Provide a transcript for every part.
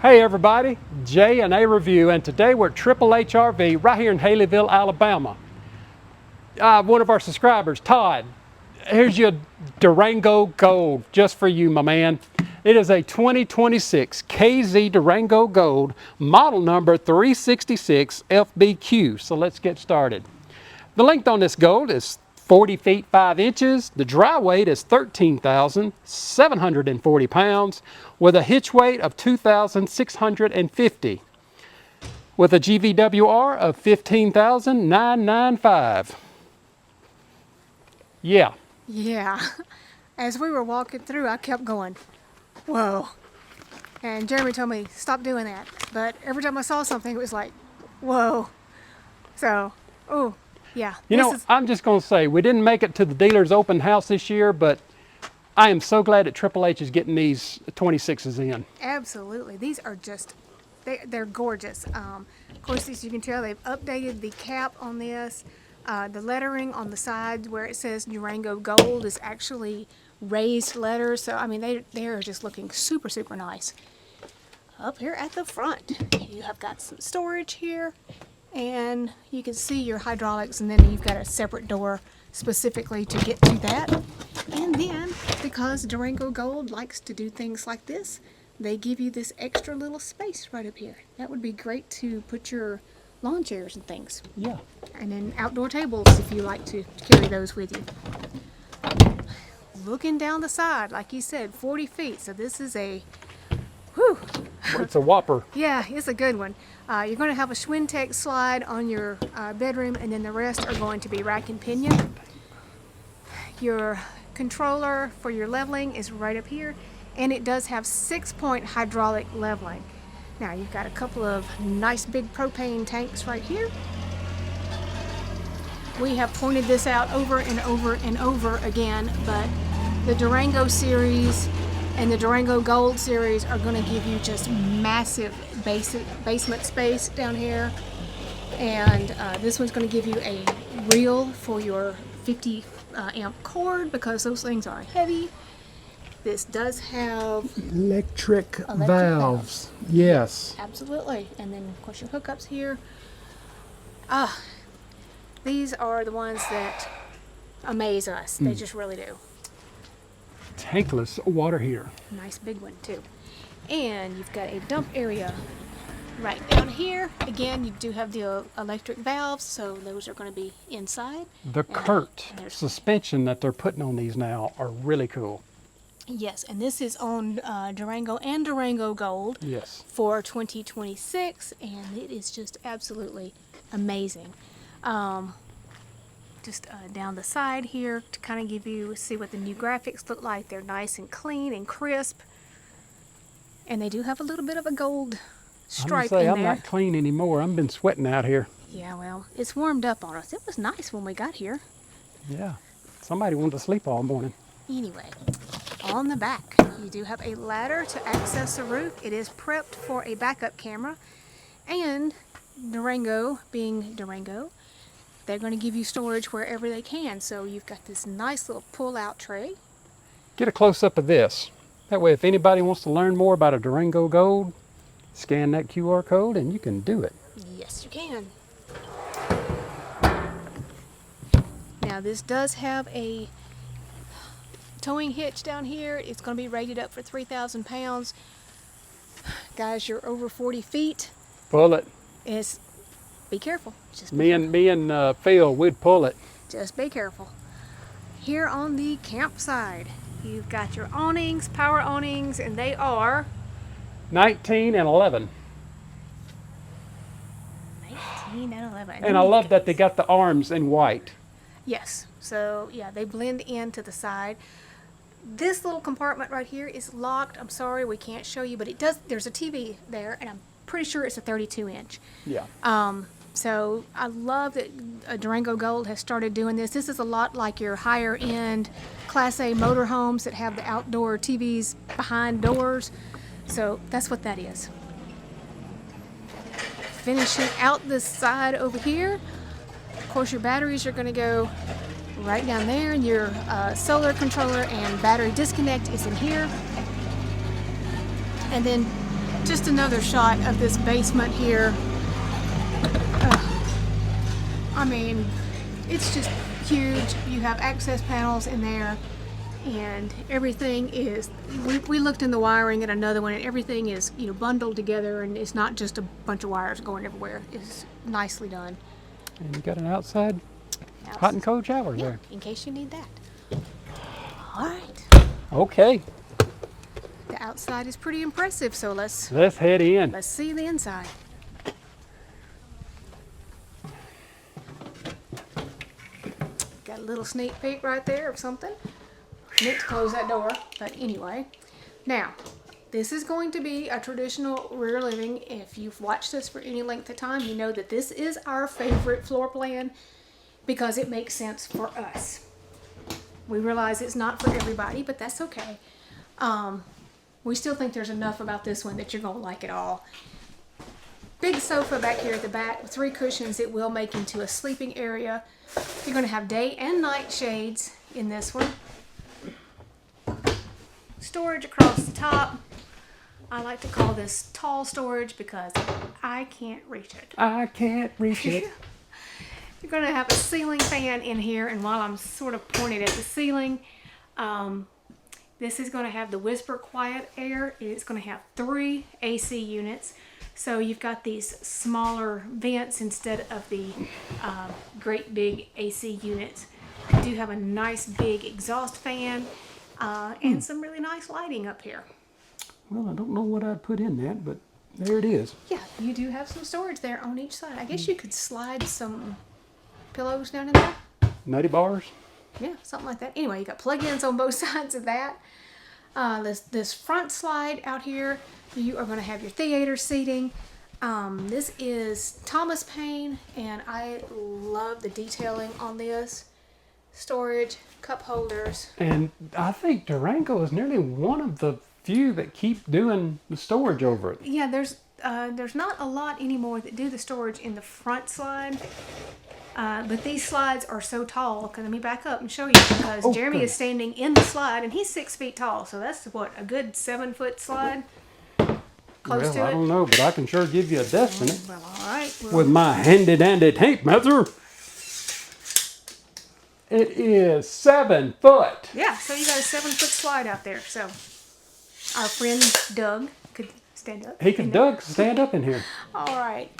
Hey everybody, J and A Review, and today we're at Triple H RV right here in Haleyville, Alabama. One of our subscribers, Todd, here's your Durango Gold, just for you, my man. It is a 2026 KZ Durango Gold, model number 366 FBQ. So let's get started. The length on this Gold is 40 feet 5 inches. The dry weight is 13,740 pounds with a hitch weight of 2,650 with a GVWR of 15,995. Yeah. As we were walking through, I kept going, whoa. And Jeremy told me, stop doing that. But every time I saw something, it was like, whoa. So, oh, yeah. You know, I'm just going to say, we didn't make it to the dealer's open house this year, but I am so glad that Triple H is getting these 26s in. Absolutely. These are just, they're gorgeous. Of course, as you can tell, they've updated the cap on this. The lettering on the side where it says Durango Gold is actually raised letters. So, I mean, they are just looking super, super nice. Up here at the front, you have got some storage here. And you can see your hydraulics, and then you've got a separate door specifically to get to that. And then, because Durango Gold likes to do things like this, they give you this extra little space right up here. That would be great to put your lawn chairs and things. Yeah. And then outdoor tables if you like to carry those with you. Looking down the side, like you said, 40 feet. So this is a, whew. It's a whopper. Yeah, it's a good one. You're going to have a Schwintek slide on your bedroom, and then the rest are going to be rack and pinion. Your controller for your leveling is right up here, and it does have 6-point hydraulic leveling. Now you've got a couple of nice big propane tanks right here. We have pointed this out over and over and over again, but the Durango series and the Durango Gold series are going to give you just massive basement space down here. And this one's going to give you a reel for your 50 amp cord because those things are heavy. This does have electric valves. Yes. Absolutely. And then, of course, your hookups here. These are the ones that amaze us. They just really do. Tankless water heater. Nice big one too. And you've got a dump area right down here. Again, you do have the electric valves, so those are going to be inside. The Kurt suspension that they're putting on these now are really cool. Yes, and this is on Durango and Durango Gold. Yes. For 2026, and it is just absolutely amazing. Just down the side here to kind of see what the new graphics look like. They're nice and clean and crisp, and they do have a little bit of a gold stripe in there. I'm not clean anymore. I've been sweating out here. Yeah, well, it's warmed up on us. It was nice when we got here. Yeah, somebody wanted to sleep all morning. Anyway, on the back, you do have a ladder to access the roof. It is prepped for a backup camera, and Durango being Durango, they're going to give you storage wherever they can. So you've got this nice little pull-out tray. Get a close-up of this. That way, if anybody wants to learn more about a Durango Gold, scan that QR code and you can do it. Yes, you can. Now, this does have a towing hitch down here. It's going to be rated up for 3,000 pounds. Guys, you're over 40 feet. Pull it. Be careful. Me and Phil, we'd pull it. Just be careful. Here on the campsite, you've got your awnings, power awnings, and they are 19 and 11. 19 and 11. And I love that they got the arms in white. Yes. So yeah, they blend into the side. This little compartment right here is locked. I'm sorry we can't show you, but it does. There's a TV there, and I'm pretty sure it's a 32-inch. Yeah. So I love that Durango Gold has started doing this. This is a lot like your higher end Class A motorhomes that have the outdoor TVs behind doors. So that's what that is. Finishing out this side over here. Of course, your batteries are going to go right down there, and your solar controller and battery disconnect is in here. And then just another shot of this basement here. I mean, it's just huge. You have access panels in there, and everything is, we looked in the wiring at another one, and everything is, you know, bundled together, and it's not just a bunch of wires going everywhere. It's nicely done. And you got an outside hot and cold shower there. In case you need that. All right. Okay, The outside is pretty impressive, so let's head in. see the inside. Got a little sneak peek right there of something. Meant to close that door, but anyway. Now, this is going to be a traditional rear living. If you've watched us for any length of time, you know that this is our favorite floor plan because it makes sense for us. We realize it's not for everybody, but that's okay. We still think there's enough about this one that you're going to like it all. Big sofa back here at the back with 3 cushions. It will make into a sleeping area. You're going to have day and night shades in this one. Storage across the top. I like to call this tall storage because I can't reach it. I can't reach it. You're going to have a ceiling fan in here, and while I'm sort of pointed at the ceiling, this is going to have the whisper quiet air. It's going to have 3 AC units. So you've got these smaller vents instead of the great big AC units. You do have a nice big exhaust fan and some really nice lighting up here. Well, I don't know what I'd put in that, but there it is. Yeah, you do have some storage there on each side. I guess you could slide some pillows down in there. Nutty bars. Yeah, something like that. Anyway, you got plug-ins on both sides of that. This front slide out here, you are going to have your theater seating. This is Thomas Paine, and I love the detailing on this. Storage, cup holders. And I think Durango is nearly one of the few that keep doing the storage over it. Yeah, there's not a lot anymore that do the storage in the front slide. But these slides are so tall. Okay, let me back up and show you because Jeremy is standing in the slide and he's 6 feet tall. So that's what, a good 7-foot slide? Close to it? I don't know, but I can sure give you a estimate. Well, all right. With my handy-dandy tape measure. It is 7 foot. Yeah, so you got a 7-foot slide out there. So our friend Doug could stand up. He can stand up in here. All right.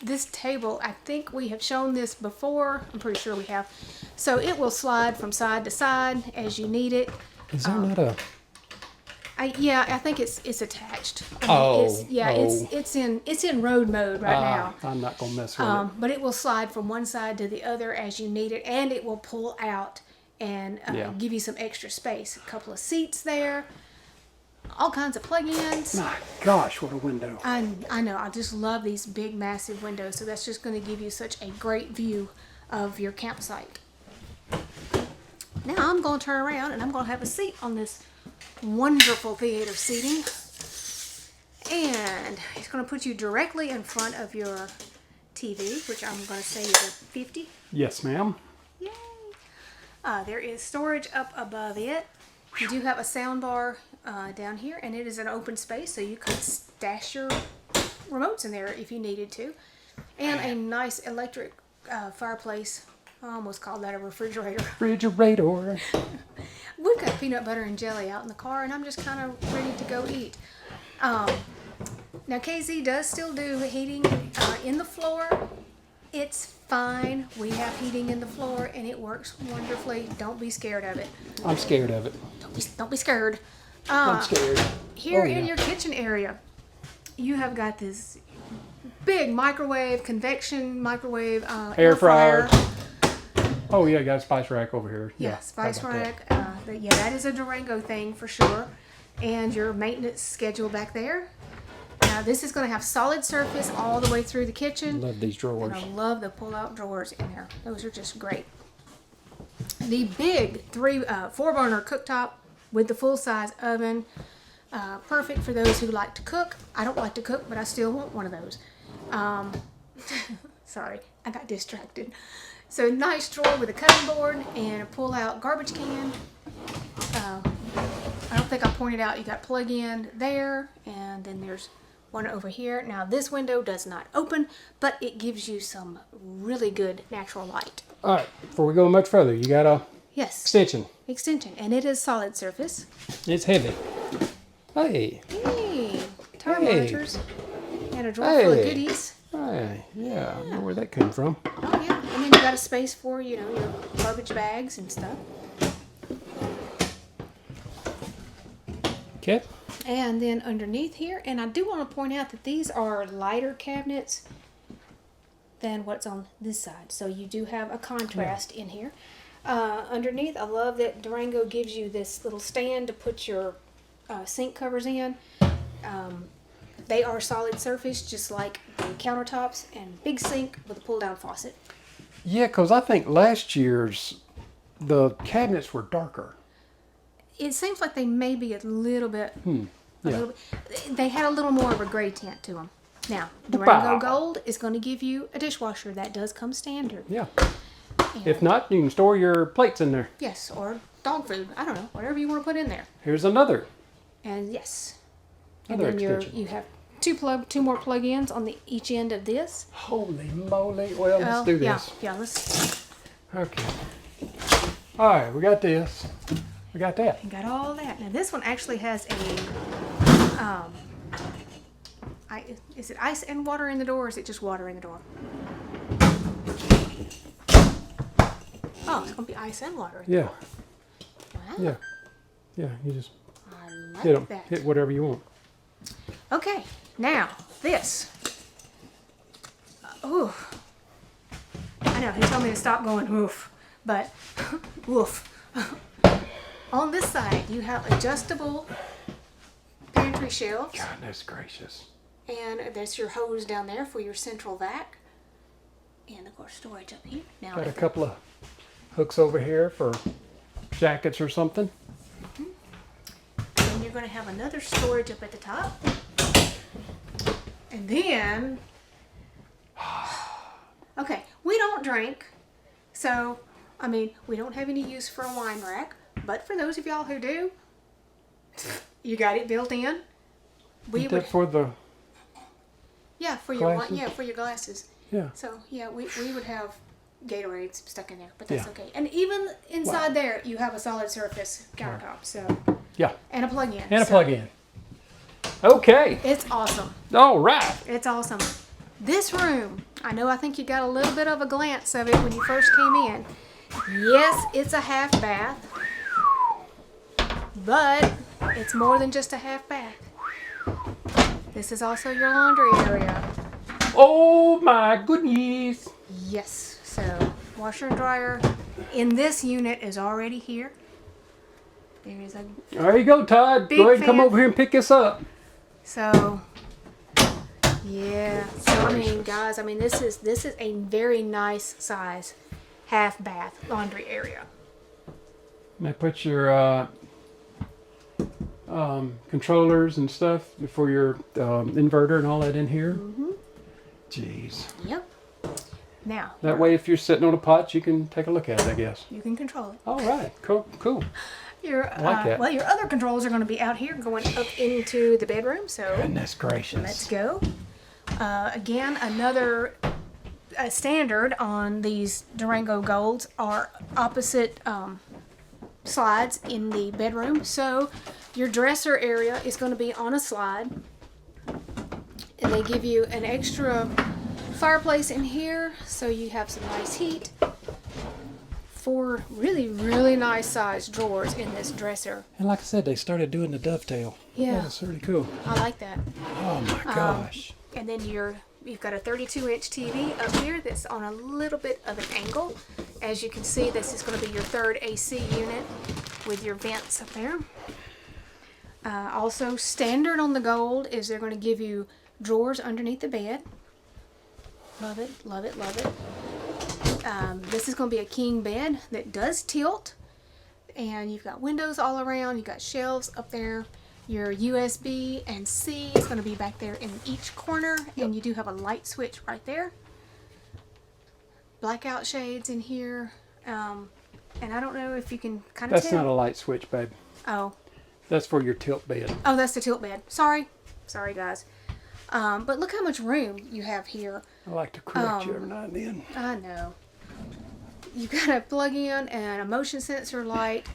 This table, I think we have shown this before. I'm pretty sure we have. So it will slide from side to side as you need it. Is there not a... Yeah, I think it's attached. I mean, it's in road mode right now. I'm not gonna mess with it. But it will slide from one side to the other as you need it, and it will pull out and give you some extra space. A couple of seats there, all kinds of plug-ins. My gosh, what a window! I know. I just love these big, massive windows. So that's just going to give you such a great view of your campsite. Now I'm going to turn around and I'm going to have a seat on this wonderful theater seating, and it's going to put you directly in front of your TV, which I'm going to say is a 50. Yes, ma'am. Yay! There is storage up above it. You do have a sound bar down here, and it is an open space, so you could stash your remotes in there if you needed to, and a nice electric fireplace. I almost called that a refrigerator. Refrigerator. We've got peanut butter and jelly out in the car, and I'm just kind of ready to go eat. Now, KZ does still do heating in the floor. It's fine. We have heating in the floor, and it works wonderfully. Don't be scared of it. I'm scared of it. Don't be scared. I'm scared. Here in your kitchen area, you have got this big microwave, convection microwave, air fryer. Oh yeah, got a spice rack over here. Yeah, spice rack. That is a Durango thing for sure. And your maintenance schedule back there. Now this is going to have solid surface all the way through the kitchen. Love these drawers. And I love the pull-out drawers in there. Those are just great. The big 4-burner cooktop with the full-size oven. Perfect for those who like to cook. I don't like to cook, but I still want one of those. Sorry, I got distracted. So nice drawer with a cutting board and a pull-out garbage can. I don't think I pointed out you got plug-in there, and then there's one over here. Now this window does not open, but it gives you some really good natural light. All right, before we go much further, you got a Yes. extension. And it is solid surface. It's heavy. Hey. Hey, tire Hey. monitors. And a drawer full of Hey. goodies. Hey, yeah, I know where that came from. Oh yeah, and then you got a space for, you know, your garbage bags and stuff. Okay. And then underneath here, and I do want to point out that these are lighter cabinets than what's on this side. So you do have a contrast in here. Underneath, I love that Durango gives you this little stand to put your sink covers in. They are solid surface, just like the countertops, and big sink with a pull-down faucet. Yeah, because I think last year's, the cabinets were darker. It seems like they may be a little bit, Yeah. they had a little more of a gray tint to them. Now, Durango Wow. Gold is going to give you a dishwasher. That does come standard. Yeah. And- If not, you can store your plates in there. Yes, or dog food. I don't know, whatever you want to put in there. Here's another. And yes. Another and then extension. you have two more plug-ins on each end of this. Holy moly. Well, let's do this. Yeah, let's. Okay. All right, we got this. We got that. I got all that. Now this one actually has a, is it ice and water in the door, or is it just water in the door? Oh, it's gonna be ice and water. Yeah. Wow. Yeah. Yeah, you just I like hit 'em. that. Hit whatever you want. Okay, now this. Ooh. I know, he told me to stop going woof, but woof. On this side, you have adjustable pantry shelves, Goodness gracious. and there's your hose down there for your central vac, and of course storage up here. Now, Got a couple of hooks over here for jackets or something. then you're going to have another storage up at the top, and then, okay, we don't drink, so I mean we don't have any use for a wine rack. But for those of y'all who do, you got it built in. We Is would, that for the, yeah, for your glasses? for your glasses. yeah. So yeah, we would have Gatorades stuck in there, but that's Yeah. okay. And even inside there, you have a solid surface countertop, so Yeah. and a plug-in. And a so plug-in. Okay. It's awesome. All right. It's awesome. This room, I think you got a little bit of a glance of it when you first came in. Yes, it's a half bath. But it's more than just a half bath. This is also your laundry area. Oh my goodness. Yes, so washer and dryer in this unit is already here. There is a, There you go, Todd. Big Go ahead and come fan. over here and pick this up. so yeah. So I mean, guys, this is a very nice size half bath laundry area. Now put your controllers and stuff for your inverter and all that in here. Jeez. Yep. Now That way, if you're sitting on a pot, you can take a look at it, I guess. you can control it. All right. Cool. Cool. Your like that. well, your other controls are going to be out here going up into the bedroom. So Goodness gracious. let's go. Again, another standard on these Durango Golds are opposite slides in the bedroom. So your dresser area is going to be on a slide. And they give you an extra fireplace in here so you have some nice heat. 4 really, really nice sized drawers in this dresser. And like I said, they started doing the dovetail. Yeah. That's really cool. I like that. Oh my gosh. And then you've got a 32-inch TV up here that's on a little bit of an angle. As you can see, this is going to be your third AC unit with your vents up there. Also, standard on the Gold is they're going to give you drawers underneath the bed. Love it, love it, love it. This is going to be a king bed that does tilt. And you've got windows all around. You've got shelves up there. Your USB and C is going to be back there in each corner. And you do have a light switch right there. Blackout shades in here. And I don't know if you can kind of That's tell. not a light switch, babe. Oh. That's for your tilt bed. Oh, that's the tilt bed. Sorry, guys. But look how much room you have here. I like to correct you every now and then. I know. You got a plug in and a motion sensor light,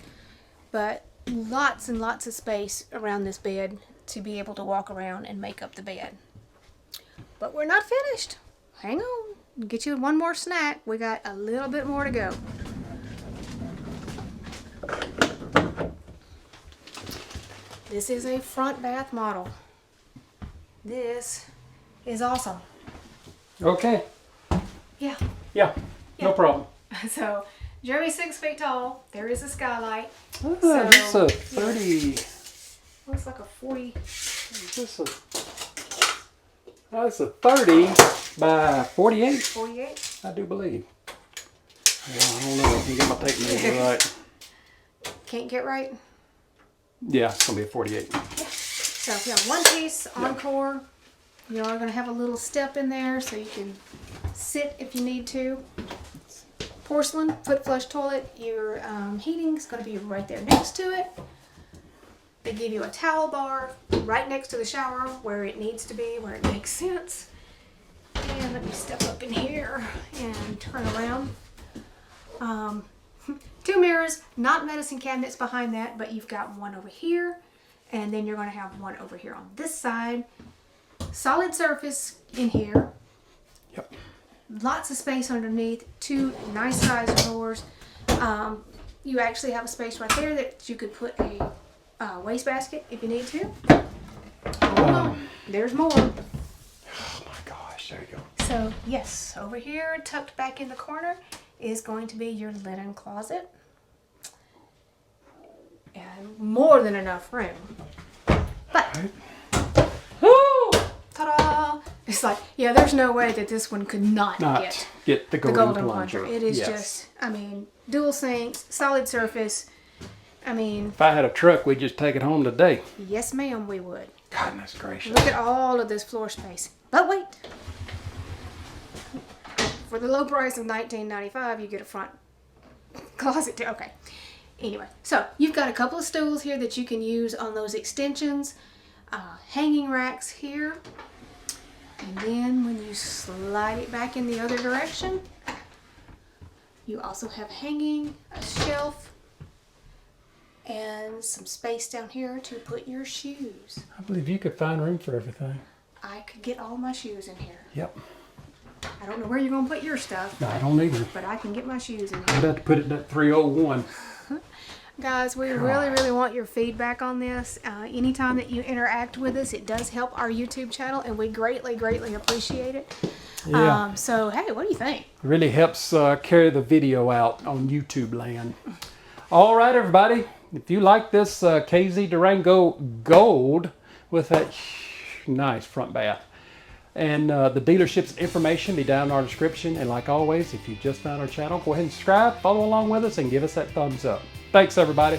but lots and lots of space around this bed to be able to walk around and make up the bed. But we're not finished. Hang on. Get you one more snack. We got a little bit more to go. This is a front bath model. This is awesome. Okay. Yeah. Yeah. No problem. So, Jeremy's 6 feet tall. There is a skylight. This is a 30. Looks like a 40. This is that's a 30 by 48. 48. I do believe. Yeah, I don't know. I can get my tape measure right. Can't get right. Yeah, it's gonna be a 48. So if you have one piece encore, you are going to have a little step in there so you can sit if you need to. Porcelain foot flush toilet. Your heating is going to be right there next to it. They give you a towel bar right next to the shower where it needs to be, where it makes sense. And let me step up in here and turn around. 2 mirrors, not medicine cabinets behind that, but you've got one over here. And then you're going to have one over here on this side. Solid surface in here. Yep. Lots of space underneath. 2 nice sized drawers. You actually have a space right there that you could put a wastebasket if you need to. Hold on. There's more. Oh my gosh, there you go. So yes, over here, tucked back in the corner, is going to be your linen closet. And more than enough room. But, woo! Ta-da! It's like, yeah, there's no way that this one could not get the golden plunger. It is just, I mean, dual sinks, solid surface. I mean, if I had a truck, we'd just take it home today. Yes, ma'am, we would. Goodness gracious. Look at all of this floor space. But wait. For the low price of $19.95, you get a front closet too. Okay. Anyway, so you've got a couple of stools here that you can use on those extensions. Hanging racks here. And then when you slide it back in the other direction, you also have hanging, a shelf, and some space down here to put your shoes. I believe you could find room for everything. I could get all my shoes in here. Yep. I don't know where you're going to put your stuff. No, I don't either. But I can get my shoes in I'd here. have to put it at 301. Guys, we really want your feedback on this. Anytime that you interact with us, it does help our YouTube channel, and we greatly appreciate it. Yeah. So, hey, what do you think? It really helps carry the video out on YouTube land. All right, everybody. If you like this KZ Durango Gold with that nice front bath, and the dealership's information be down in our description. And like always, if you just found our channel, go ahead and subscribe, follow along with us, and give us that thumbs up. Thanks, everybody.